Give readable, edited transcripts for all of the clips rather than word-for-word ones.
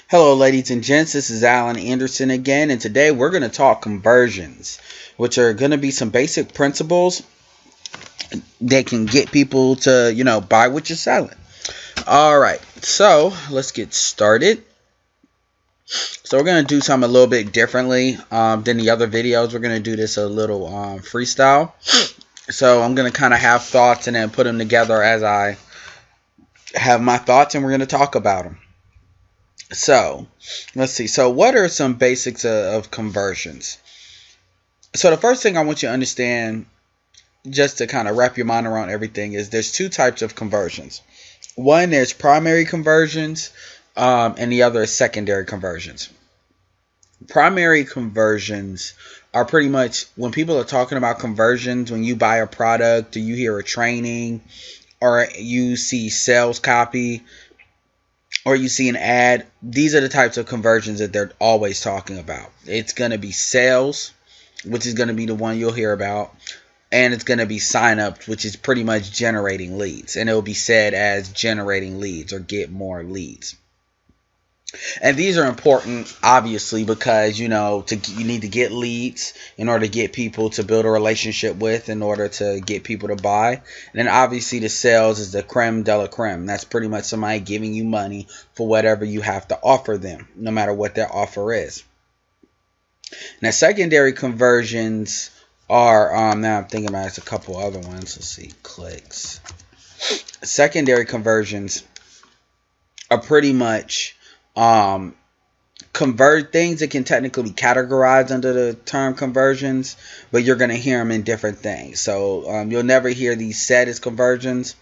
Hello, ladies and gents. This is Alan Anderson again, and today we're going to talk conversions, which are going to be some basic principles that can get people to, buy what you're selling. All right, so let's get started. So we're going to do something a little bit differently than the other videos. We're going to do this a little freestyle. So I'm going to kind of have thoughts and then put them together as I have my thoughts, and we're going to talk about them. So, let's see. So, what are some basics of conversions? So, the first thing I want you to understand, just to kind of wrap your mind around everything, is there's two types of conversions. One, there's primary conversions, and the other is secondary conversions. Primary conversions are pretty much when people are talking about conversions, when you buy a product, or you hear a training, or you see sales copy, or you see an ad. These are the types of conversions that they're always talking about. It's going to be sales, which is going to be the one you'll hear about, and it's going to be sign-ups, which is pretty much generating leads, and it will be said as generating leads or get more leads. And these are important, obviously, because, you need to get leads in order to get people to build a relationship with, in order to get people to buy. And then obviously the sales is the creme de la creme. That's pretty much somebody giving you money for whatever you have to offer them, no matter what their offer is. Now, secondary conversions are, now I'm thinking about it's a couple other ones. Let's see, clicks. Secondary conversions are pretty much convert things that can technically be categorized under the term conversions, but you're going to hear them in different things. So you'll never hear these said as conversions,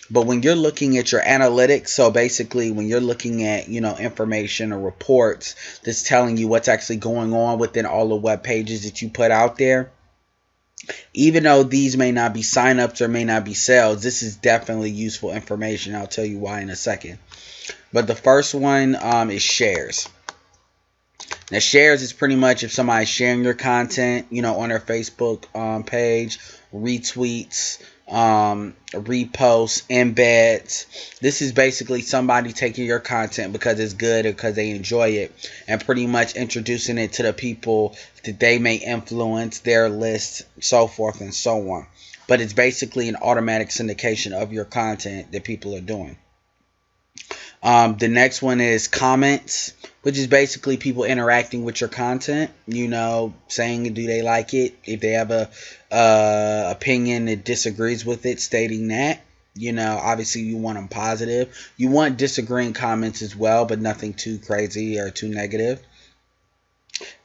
but when you're looking at your analytics, so basically when you're looking at information or reports that's telling you what's actually going on within all the web pages that you put out there, even though these may not be signups or may not be sales, this is definitely useful information. I'll tell you why in a second. But the first one is shares. Now, shares is pretty much if somebody's sharing your content, on their Facebook page, retweets, reposts, embeds. This is basically somebody taking your content because it's good or because they enjoy it, and pretty much introducing it to the people that they may influence, their list, so forth and so on. But it's basically an automatic syndication of your content that people are doing. The next one is comments, which is basically people interacting with your content, saying do they like it, if they have a opinion that disagrees with it, stating that. Obviously you want them positive. You want disagreeing comments as well, but nothing too crazy or too negative.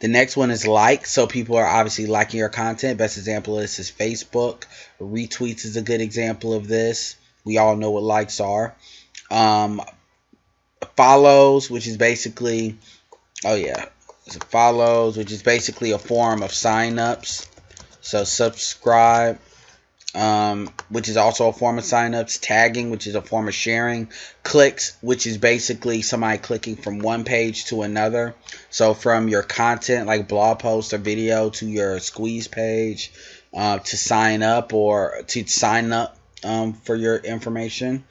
The next one is like, so people are obviously liking your content. Best example of this is Facebook. Retweets is a good example of this. We all know what likes are. Follows, which is basically follows, which is basically a form of sign-ups. So subscribe, which is also a form of sign-ups. Tagging, which is a form of sharing. Clicks, which is basically somebody clicking from one page to another. So from your content, like blog post or video, to your squeeze page, to sign up or to sign up for your information.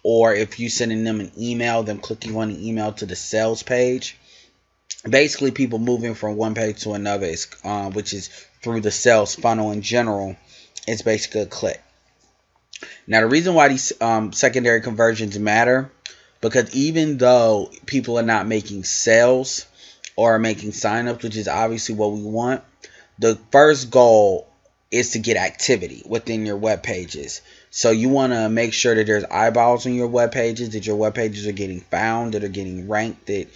Or if you sending them an email, them clicking on the email to the sales page. Basically, people moving from one page to another, which is through the sales funnel in general. It's basically a click. Now, the reason why these secondary conversions matter, because even though people are not making sales or making signups, which is obviously what we want, the first goal is to get activity within your web pages. So you want to make sure that there's eyeballs on your web pages, that your web pages are getting found, that are getting ranked, that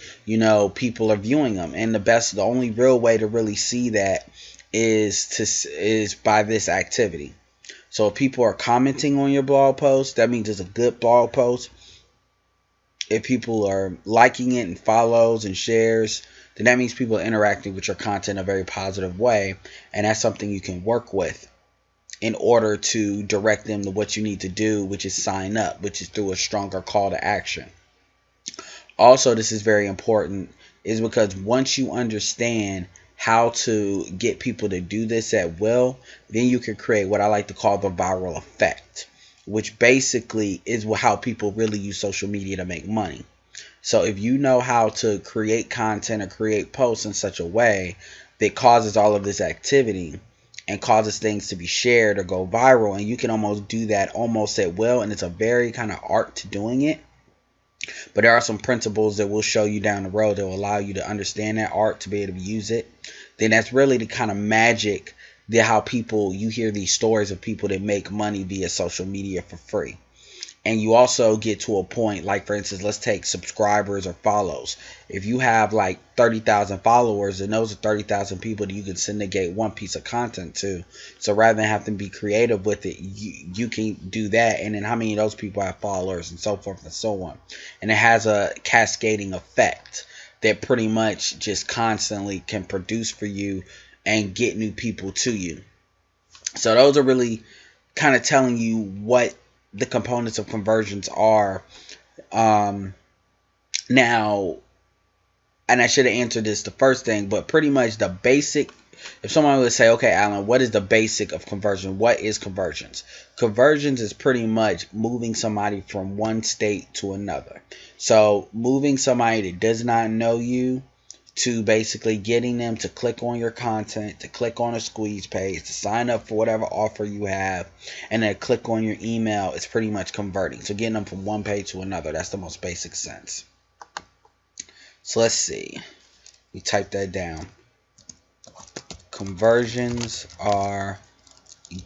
people are viewing them. And the only real way to really see that is by this activity. So if people are commenting on your blog post, that means it's a good blog post. If people are liking it and follows and shares, then that means people are interacting with your content in a very positive way, and that's something you can work with in order to direct them to what you need to do, which is sign up, which is through a stronger call to action. Also, this is very important, is because once you understand how to get people to do this at will, then you can create what I like to call the viral effect, which basically is how people really use social media to make money. So if you know how to create content or create posts in such a way that causes all of this activity and causes things to be shared or go viral, and you can almost do that almost at will, and it's a very kind of art to doing it. But there are some principles that we'll show you down the road that will allow you to understand that art to be able to use it. Then that's really the kind of magic that how people, you hear these stories of people that make money via social media for free. And you also get to a point, like for instance, let's take subscribers or follows. If you have like 30,000 followers, and those are 30,000 people that you can syndicate one piece of content to. So rather than have to be creative with it, you can do that. And then how many of those people have followers and so forth and so on. And it has a cascading effect that pretty much just constantly can produce for you and get new people to you. So those are really kind of telling you what the components of conversions are. Now, and I should have answered this the first thing, but pretty much the basic, if someone would say, okay, Alan, what is the basic of conversion? What is conversions? Conversions is pretty much moving somebody from one state to another. So moving somebody that does not know you to basically getting them to click on your content, to click on a squeeze page, to sign up for whatever offer you have, and then click on your email. It's pretty much converting. So getting them from one page to another. That's the most basic sense. So let's see. We type that down. Conversions are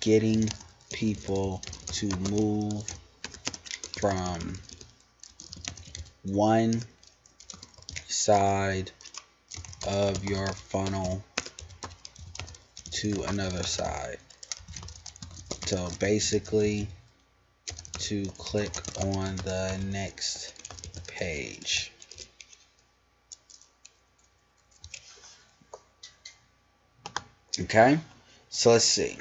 getting people to move from one side of your funnel to another side. So basically to click on the next page. Okay, so let's see.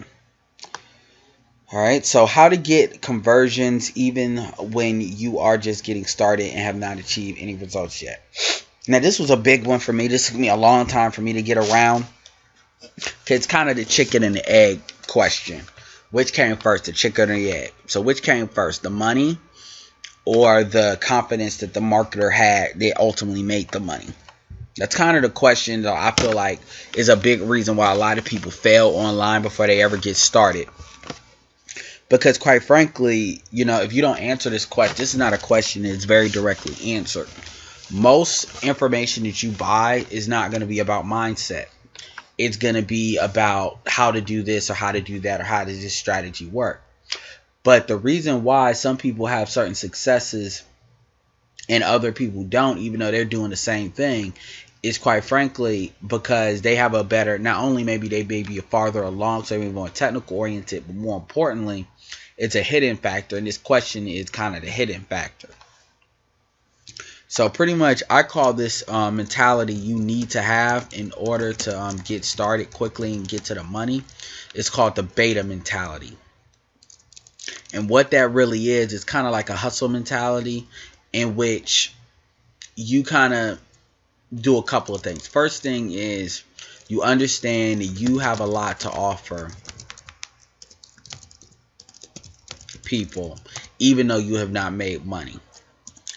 All right, so how to get conversions even when you are just getting started and have not achieved any results yet. Now, this was a big one for me. This took me a long time for me to get around. It's kind of the chicken and the egg question. Which came first, the chicken or the egg? So which came first, the money or the confidence that the marketer had that ultimately made the money? That's kind of the question that I feel like is a big reason why a lot of people fail online before they ever get started. Because quite frankly, you know, if you don't answer this question, this is not a question that's very directly answered. Most information that you buy is not going to be about mindset. It's going to be about how to do this or how to do that or how does this strategy work. But the reason why some people have certain successes and other people don't, even though they're doing the same thing, is quite frankly because they have a better, not only maybe they may be farther along, so they're more technical oriented, but more importantly, it's a hidden factor. And this question is kind of the hidden factor. So pretty much I call this mentality you need to have in order to get started quickly and get to the money. It's called the beta mentality. And what that really is kind of like a hustle mentality in which you kind of do a couple of things. First thing is you understand that you have a lot to offer people even though you have not made money.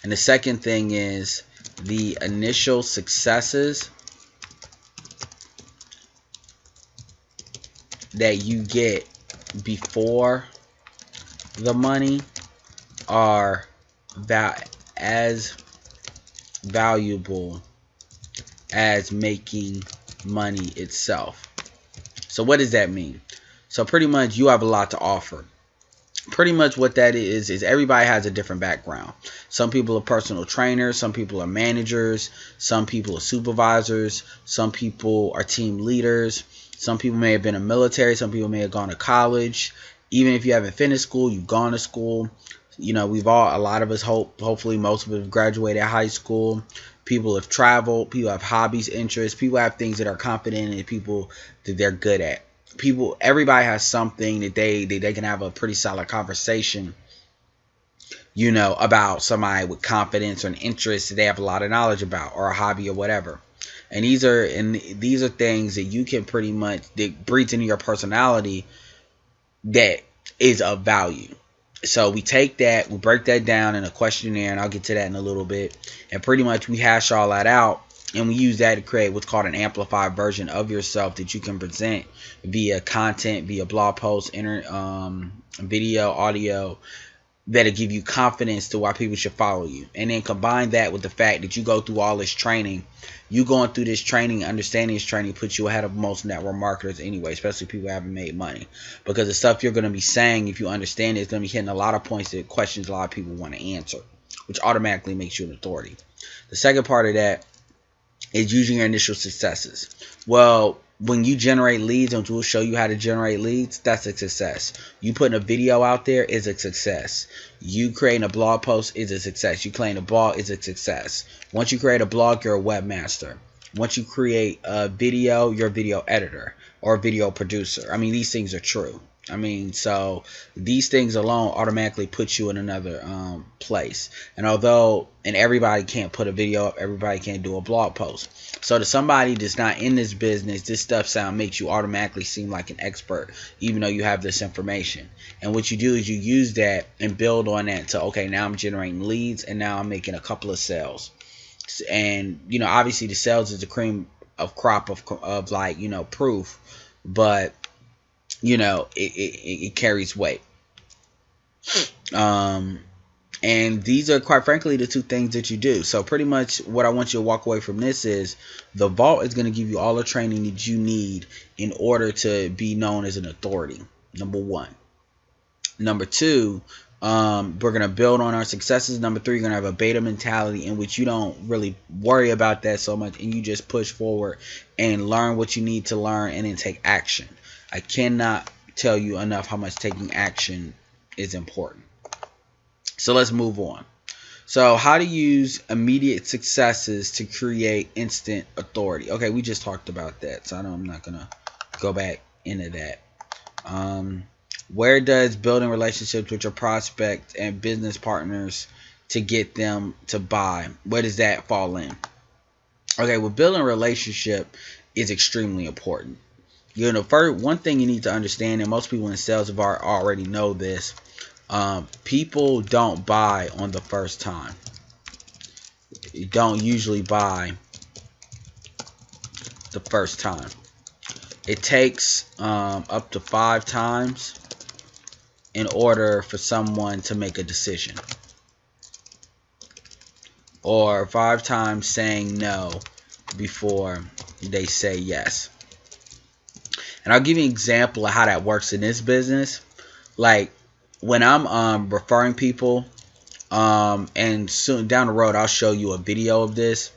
And the second thing is the initial successes that you get before the money are as valuable as making money itself. So what does that mean? So pretty much you have a lot to offer. Pretty much what that is everybody has a different background. Some people are personal trainers, some people are managers, some people are supervisors, some people are team leaders, some people may have been in the military, some people may have gone to college. Even if you haven't finished school, you've gone to school. You know, a lot of us hopefully most of us have graduated high school. People have traveled, people have hobbies, interests, people have things that are confident in, people that they're good at. Everybody has something that they can have a pretty solid conversation, you know, about somebody with confidence or an interest that they have a lot of knowledge about, or a hobby or whatever. And these are things that you can pretty much, that breeds into your personality that is of value. So we take that, we break that down in a questionnaire, and I'll get to that in a little bit. And pretty much we hash all that out, and we use that to create what's called an amplified version of yourself that you can present via content, via blog posts, video, audio, that'll give you confidence to why people should follow you. And then combine that with the fact that you go through all this training. You going through this training, understanding this training, puts you ahead of most network marketers anyway, especially people who haven't made money. Because the stuff you're going to be saying, if you understand it, is going to be hitting a lot of points that questions a lot of people want to answer, which automatically makes you an authority. The second part of that is using your initial successes. Well, when you generate leads, and we'll show you how to generate leads, that's a success. You putting a video out there is a success. You creating a blog post is a success. You creating a blog is a success. Once you create a blog, you're a webmaster. Once you create a video, you're a video editor or a video producer. I mean, these things are true. I mean, so these things alone automatically put you in another place. And everybody can't put a video up, everybody can't do a blog post. So to somebody that's not in this business, this stuff makes you automatically seem like an expert, even though you have this information. And what you do is you use that and build on that to, okay, now I'm generating leads, and now I'm making a couple of sales. And, you know, obviously the sales is the cream of crop of like, you know, proof, but you know, it carries weight. And these are, quite frankly, the two things that you do. So pretty much what I want you to walk away from this is the Vault is going to give you all the training that you need in order to be known as an authority. Number one. Number two, we're going to build on our successes. Number three, you're going to have a beta mentality in which you don't really worry about that so much, and you just push forward and learn what you need to learn and then take action. I cannot tell you enough how much taking action is important. So let's move on. So how to use immediate successes to create instant authority. Okay, we just talked about that, so I'm not going to go back into that. Where does building relationships with your prospects and business partners to get them to buy, where does that fall in? Okay, well, building a relationship is extremely important. You know, first, one thing you need to understand, and most people in sales have already know this, people don't buy on the first time. You don't usually buy the first time. It takes up to 5 times in order for someone to make a decision, or 5 times saying no before they say yes. And I'll give you an example of how that works in this business. Like when I'm referring people, and soon down the road I'll show you a video of this.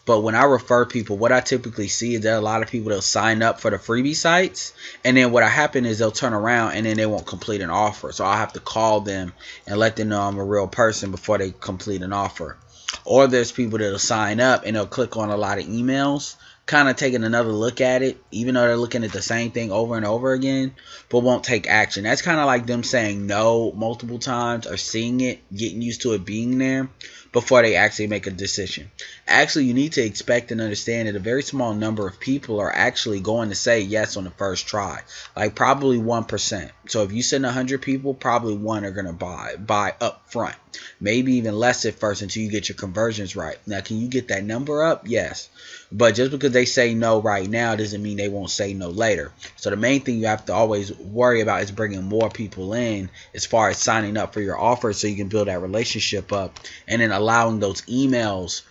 But when I refer people, what I typically see is that a lot of people, they'll sign up for the freebie sites, and then what happen is they'll turn around and then they won't complete an offer. So I'll have to call them and let them know I'm a real person before they complete an offer. Or there's people that'll sign up and they'll click on a lot of emails, kind of taking another look at it, even though they're looking at the same thing over and over again, but won't take action. That's kind of like them saying no multiple times, or seeing it, getting used to it being there before they actually make a decision. Actually, you need to expect and understand that a very small number of people are actually going to say yes on the first try, like probably 1%. So if you send 100 people, probably 1 are going to buy up front, maybe even less at first until you get your conversions right. Now, can you get that number up? Yes. But just because they say no right now doesn't mean they won't say no later. So the main thing you have to always worry about is bringing more people in as far as signing up for your offer, so you can build that relationship up, and then allowing those emails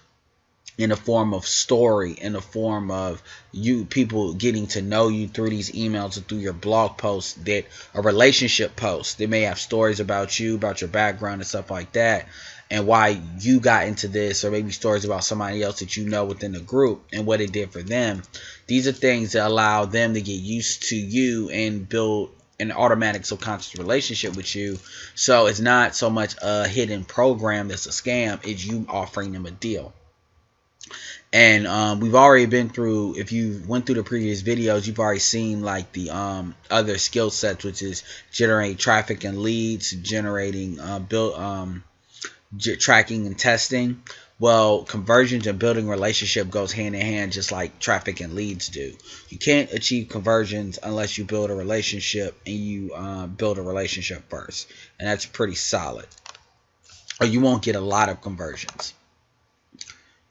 in the form of story, in the form of you people getting to know you through these emails and through your blog posts, that a relationship post. They may have stories about you, about your background and stuff like that, and why you got into this, or maybe stories about somebody else that you know within the group and what it did for them. These are things that allow them to get used to you and build an automatic subconscious relationship with you. So it's not so much a hidden program that's a scam, it's you offering them a deal. And we've already been through, if you went through the previous videos, you've already seen like the other skill sets, which is generate traffic and leads, generating tracking and testing. Well, conversions and building relationship goes hand in hand, just like traffic and leads do. You can't achieve conversions unless you build a relationship, and you build a relationship first, and that's pretty solid, or you won't get a lot of conversions.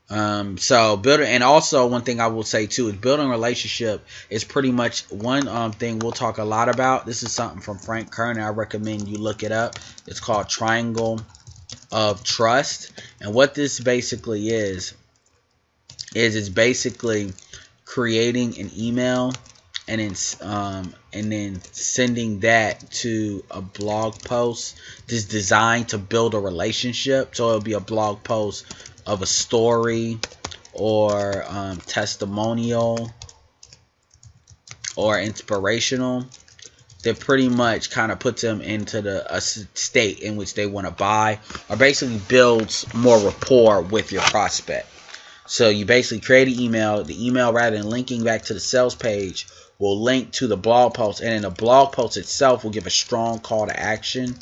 So building, and also one thing I will say too is building a relationship is pretty much one thing we'll talk a lot about. This is something from Frank Kern. I recommend you look it up. It's called Triangle of Trust, and what this basically is it's basically creating an email and then sending that to a blog post that's designed to build a relationship. So it'll be a blog post of a story or testimonial or inspirational that pretty much kind of puts them into a state in which they want to buy, or basically builds more rapport with your prospect. So you basically create an email. The email, rather than linking back to the sales page, will link to the blog post, and then the blog post itself will give a strong call to action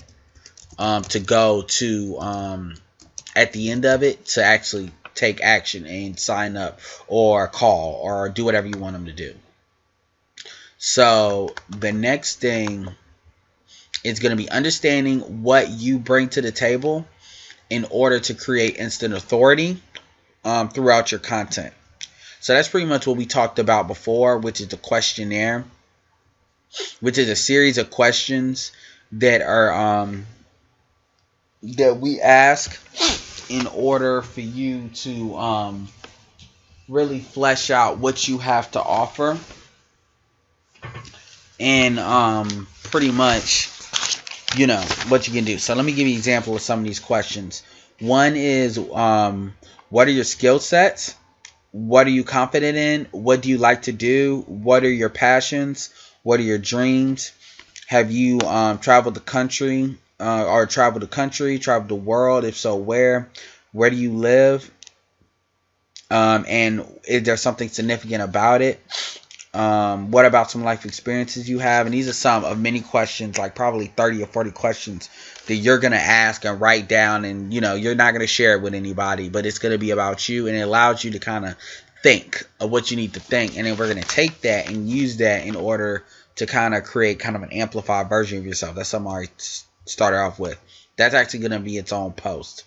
to go to at the end of it to actually take action and sign up or call or do whatever you want them to do. So the next thing is going to be understanding what you bring to the table in order to create instant authority throughout your content. So that's pretty much what we talked about before, which is the questionnaire, which is a series of questions that are that we ask in order for you to really flesh out what you have to offer, and pretty much, you know, what you can do. So let me give you an example of some of these questions. One is, what are your skill sets? What are you confident in? What do you like to do? What are your passions? What are your dreams? Have you traveled the country, traveled the world? If so, where? Where do you live? And is there something significant about it? What about some life experiences you have? And these are some of many questions, like probably 30 or 40 questions that you're going to ask and write down. And, you know, you're not going to share it with anybody, but it's going to be about you. And it allows you to kind of think of what you need to think. And then we're going to take that and use that in order to kind of create kind of an amplified version of yourself. That's something I already started off with. That's actually going to be its own post.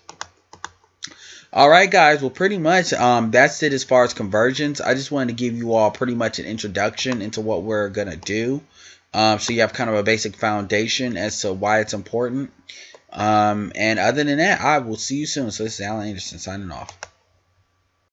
All right, guys. Well, pretty much that's it as far as conversions. I just wanted to give you all pretty much an introduction into what we're going to do. So you have kind of a basic foundation as to why it's important. And other than that, I will see you soon. So this is Alan Anderson signing off.